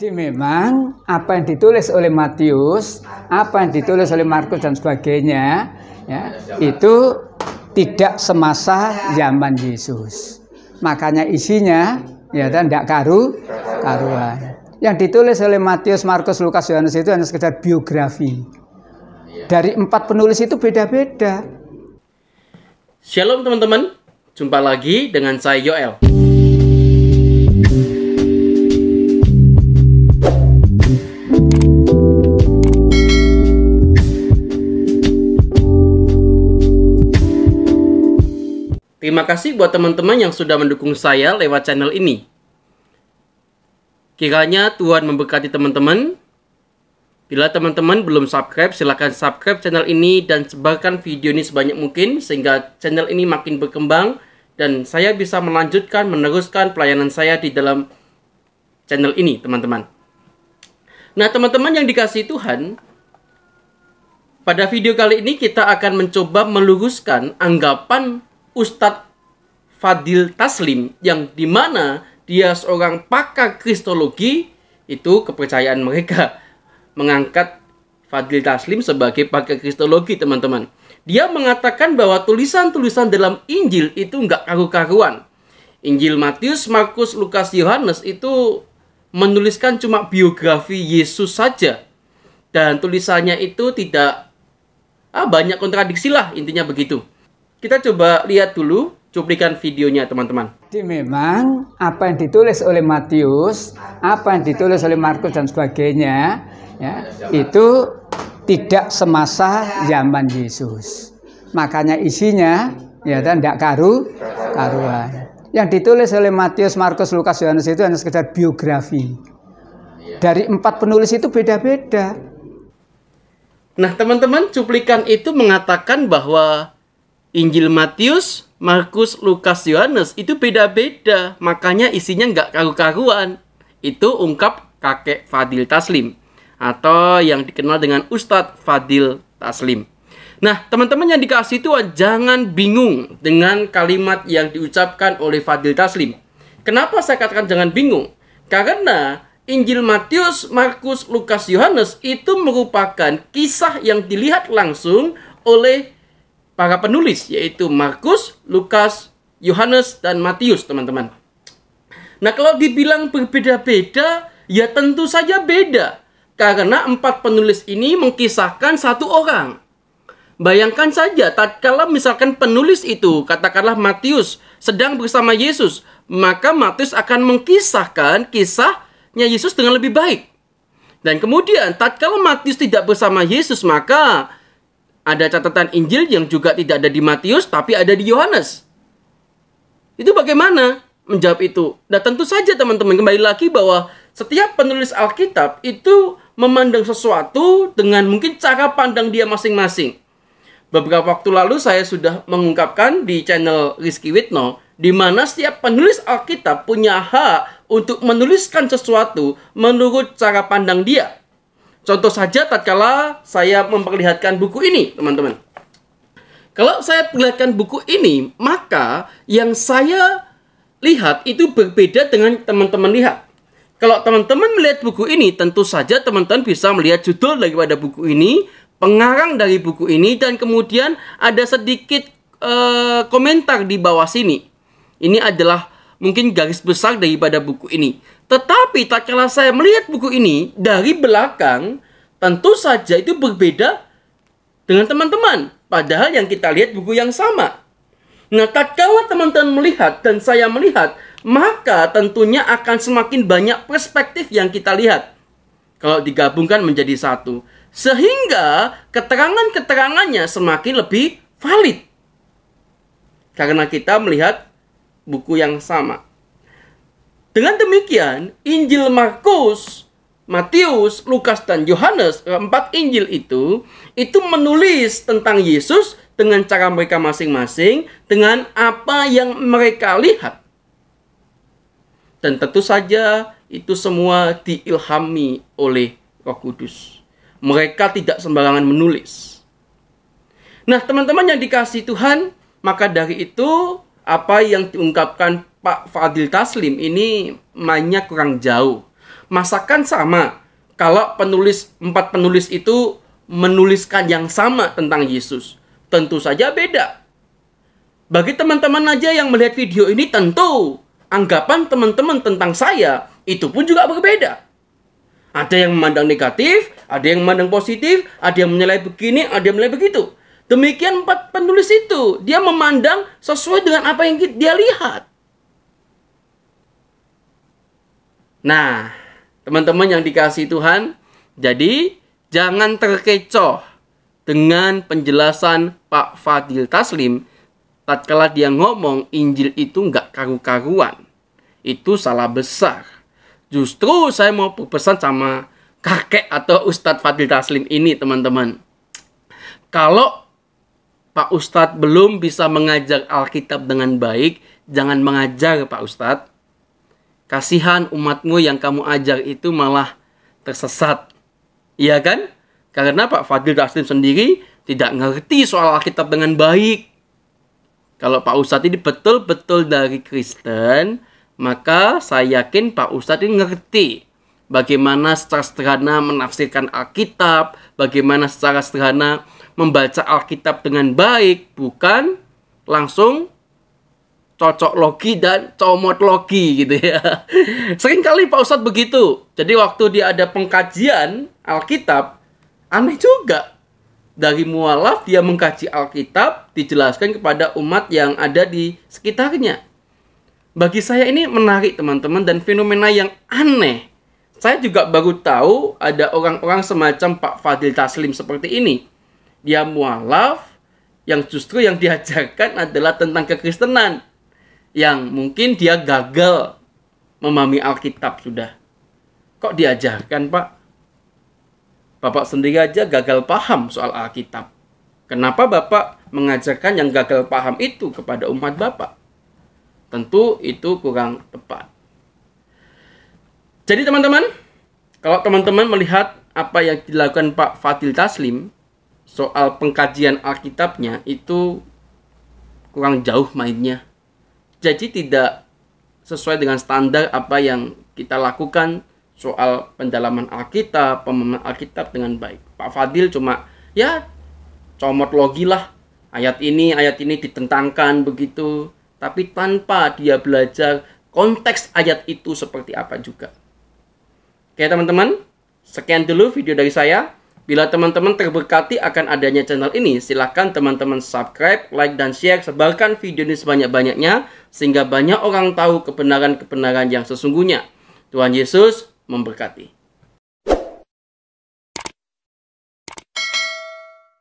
Jadi memang apa yang ditulis oleh Matius, apa yang ditulis oleh Markus dan sebagainya, ya, itu tidak semasa zaman Yesus. Makanya isinya ya kan tidak karuan. Yang ditulis oleh Matius, Markus, Lukas, Yohanes itu hanya sekedar biografi. Dari 4 penulis itu beda-beda. Shalom teman-teman, jumpa lagi dengan saya Yoel. Terima kasih buat teman-teman yang sudah mendukung saya lewat channel ini. Kiranya Tuhan memberkati teman-teman. Bila teman-teman belum subscribe, silahkan subscribe channel ini dan sebarkan video ini sebanyak mungkin sehingga channel ini makin berkembang dan saya bisa meneruskan pelayanan saya di dalam channel ini, teman-teman. Nah, teman-teman yang dikasihi Tuhan, pada video kali ini kita akan mencoba meluruskan anggapan Ustadz Fadil Taslim yang dimana dia seorang pakar kristologi. Itu kepercayaan mereka mengangkat Fadil Taslim sebagai pakar kristologi, teman-teman. Dia mengatakan bahwa tulisan-tulisan dalam Injil itu nggak karu-karuan. Injil Matius, Markus, Lukas, Yohanes itu menuliskan cuma biografi Yesus saja. Dan tulisannya itu tidak banyak kontradiksi lah, intinya begitu. Kita coba lihat dulu cuplikan videonya, teman-teman. Jadi memang apa yang ditulis oleh Matius, apa yang ditulis oleh Markus dan sebagainya, ya, itu tidak semasa zaman Yesus. Makanya isinya ya kan tidak karuan. Yang ditulis oleh Matius, Markus, Lukas, Yohanes itu hanya sekedar biografi. Dari 4 penulis itu beda-beda. Nah, teman-teman, cuplikan itu mengatakan bahwa Injil Matius, Markus, Lukas, Yohanes itu beda-beda. Makanya isinya nggak karu-karuan. Itu ungkap kakek Fadil Taslim. Atau yang dikenal dengan Ustadz Fadil Taslim. Nah, teman-teman yang dikasihi Tuhan, jangan bingung dengan kalimat yang diucapkan oleh Fadil Taslim. Kenapa saya katakan jangan bingung? Karena Injil Matius, Markus, Lukas, Yohanes itu merupakan kisah yang dilihat langsung oleh para penulis, yaitu Markus, Lukas, Yohanes, dan Matius, teman-teman. Nah, kalau dibilang berbeda-beda, ya tentu saja beda. Karena 4 penulis ini mengkisahkan satu orang. Bayangkan saja, tatkala misalkan penulis itu, katakanlah Matius, sedang bersama Yesus, maka Matius akan mengkisahkan kisahnya Yesus dengan lebih baik. Dan kemudian, tatkala Matius tidak bersama Yesus, maka ada catatan Injil yang juga tidak ada di Matius, tapi ada di Yohanes. Itu bagaimana menjawab itu? Nah, tentu saja teman-teman, kembali lagi bahwa setiap penulis Alkitab itu memandang sesuatu dengan mungkin cara pandang dia masing-masing. Beberapa waktu lalu saya sudah mengungkapkan di channel Rizky Witno, di mana setiap penulis Alkitab punya hak untuk menuliskan sesuatu menurut cara pandang dia. Contoh saja tatkala saya memperlihatkan buku ini, teman-teman. Kalau saya perlihatkan buku ini, maka yang saya lihat itu berbeda dengan teman-teman lihat. Kalau teman-teman melihat buku ini, tentu saja teman-teman bisa melihat judul daripada buku ini, pengarang dari buku ini, dan kemudian ada sedikit komentar di bawah sini. Ini adalah mungkin garis besar daripada buku ini. Tetapi tatkala saya melihat buku ini dari belakang, tentu saja itu berbeda dengan teman-teman. Padahal yang kita lihat buku yang sama. Nah, tatkala teman-teman melihat dan saya melihat, maka tentunya akan semakin banyak perspektif yang kita lihat kalau digabungkan menjadi satu. Sehingga keterangan-keterangannya semakin lebih valid. Karena kita melihat buku yang sama. Dengan demikian, Injil Markus, Matius, Lukas, dan Yohanes, 4 Injil itu menulis tentang Yesus dengan cara mereka masing-masing, dengan apa yang mereka lihat. Dan tentu saja itu semua diilhami oleh Roh Kudus. Mereka tidak sembarangan menulis. Nah, teman-teman yang dikasihi Tuhan, maka dari itu apa yang diungkapkan Pak Fadil Taslim ini mainnya kurang jauh. masakan sama. Kalau empat penulis itu menuliskan yang sama tentang Yesus, tentu saja beda. Bagi teman-teman aja yang melihat video ini, tentu anggapan teman-teman tentang saya itu pun juga berbeda. Ada yang memandang negatif, ada yang memandang positif, ada yang menilai begini, ada yang menilai begitu. Demikian 4 penulis itu, dia memandang sesuai dengan apa yang dia lihat. Nah, teman-teman yang dikasihi Tuhan, jadi jangan terkecoh dengan penjelasan Pak Fadil Taslim tatkala dia ngomong Injil itu nggak karu-karuan. Itu salah besar. Justru saya mau berpesan sama kakek atau Ustadz Fadil Taslim ini, teman-teman. Kalau Pak Ustadz belum bisa mengajar Alkitab dengan baik, jangan mengajar Pak Ustadz. Kasihan umatmu yang kamu ajar itu malah tersesat. Iya kan? Karena Pak Fadil Taslim sendiri tidak ngerti soal Alkitab dengan baik. Kalau Pak Ustadz ini betul-betul dari Kristen, maka saya yakin Pak Ustadz ini ngerti bagaimana secara sederhana menafsirkan Alkitab, bagaimana secara sederhana membaca Alkitab dengan baik, bukan langsung cocok logi dan comot logi gitu ya. Seringkali Pak Ustadz begitu. Jadi waktu dia ada pengkajian Alkitab, aneh juga. Dari mualaf dia mengkaji Alkitab, dijelaskan kepada umat yang ada di sekitarnya. Bagi saya ini menarik, teman-teman, dan fenomena yang aneh. Saya juga baru tahu ada orang-orang semacam Pak Fadil Taslim seperti ini. Dia mualaf, yang justru yang diajarkan adalah tentang kekristenan. Yang mungkin dia gagal memahami Alkitab sudah. Kok diajarkan, Pak? Bapak sendiri aja gagal paham soal Alkitab. Kenapa Bapak mengajarkan yang gagal paham itu kepada umat Bapak? Tentu itu kurang tepat. Jadi teman-teman, kalau teman-teman melihat apa yang dilakukan Pak Fadil Taslim soal pengkajian Alkitabnya, itu kurang jauh mainnya. Jadi tidak sesuai dengan standar apa yang kita lakukan soal pendalaman Alkitab, pemahaman Alkitab dengan baik. Pak Fadil cuma ya comot logi lah. Ayat ini ditentangkan begitu. Tapi tanpa dia belajar konteks ayat itu seperti apa juga. Oke teman-teman, sekian dulu video dari saya. Bila teman-teman terberkati akan adanya channel ini, silahkan teman-teman subscribe, like, dan share. Sebarkan video ini sebanyak-banyaknya, sehingga banyak orang tahu kebenaran-kebenaran yang sesungguhnya. Tuhan Yesus memberkati.